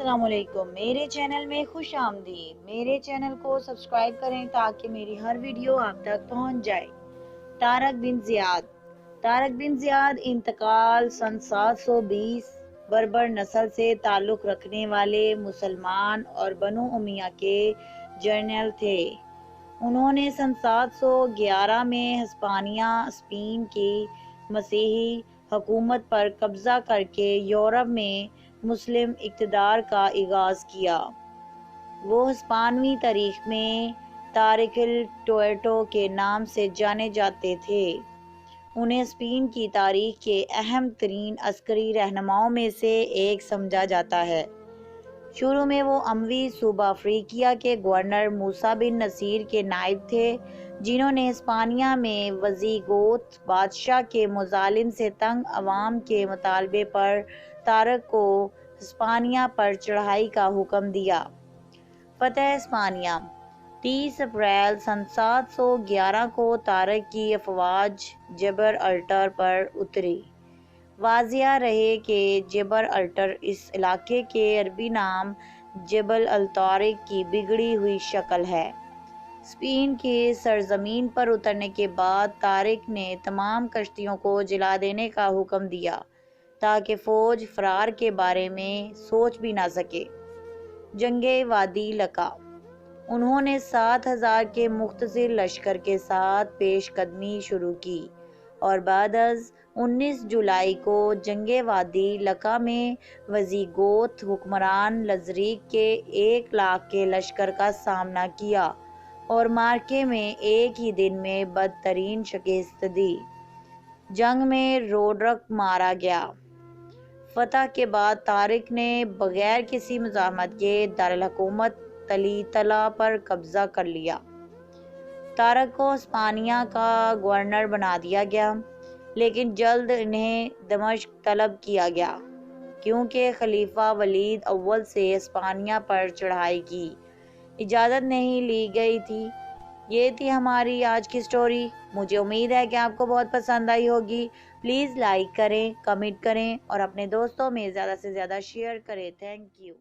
السلام علیکم، میرے چینل میں خوش آمدید۔ میرے چینل کو سبسکرائب کریں تاکہ میری ہر ویڈیو آپ تک پہنچ جائے۔ طارق بن زیاد انتقال سن 720 بربر نسل سے تعلق رکھنے والے مسلمان اور بنو امیہ کے جنرل تھے۔ انہوں نے سن 711 میں ہسپانیہ اسپین کی مسیحی حکومت پر قبضہ کر کے یورپ میں مسلم اقتدار کا آغاز کیا۔ وہ ہسپانوی تاریخ میں طارق الٹویٹو کے نام سے جانے جاتے تھے۔ انہیں اسپین کی تاریخ کے اہم ترین عسکری رہنماؤں میں سے ایک سمجھا جاتا ہے۔ شروع میں وہ اموی صوبہ افریقیہ کے گورنر موسیٰ بن نصیر کے نائب تھے، جنہوں نے ہسپانیہ میں وزیگوت بادشاہ کے مظالم سے تنگ عوام کے مطالبے پر طارق کو ہسپانیہ پر چڑھائی کا حکم دیا۔ فتح ہسپانیہ 30 اپریل سن 711 کو طارق کی افواج جبر الٹر پر اتری۔ واضح رہے کہ جبر الٹر اس علاقے کے عربی نام جبل الطارق کی بگڑی ہوئی شکل ہے۔ اسپین کی سرزمین پر اترنے کے بعد طارق نے تمام کشتیوں کو جلا دینے کا حکم دیا تاکہ فوج فرار کے بارے میں سوچ بھی نہ سکے۔ جنگ وادی لقا انہوں نے 7,000 کے مختصر لشکر کے ساتھ پیش قدمی شروع کی اور بعد از 19 جولائی کو جنگ وادی لقا میں وزیگوت حکمران لذریک کے 1,00,000 کے لشکر کا سامنا کیا اور معرکے میں ایک ہی دن میں بدترین شکست دی۔ جنگ میں روڈرک مارا گیا۔ فتح کے بعد طارق نے بغیر کسی مزاحمت کے دارالحکومت طلیطلہ پر قبضہ کر لیا۔ طارق کو ہسپانیہ کا گورنر بنا دیا گیا، لیکن جلد انہیں دمشق طلب کیا گیا کیونکہ خلیفہ ولید اول سے ہسپانیہ پر چڑھائی کی اجازت نہیں لی گئی تھی۔ یہ تھی ہماری آج کی سٹوری۔ مجھے امید ہے کہ آپ کو بہت پسند آئی ہوگی۔ پلیز لائک کریں، کمنٹ کریں اور اپنے دوستوں میں زیادہ سے زیادہ شیئر کریں۔ Thank you.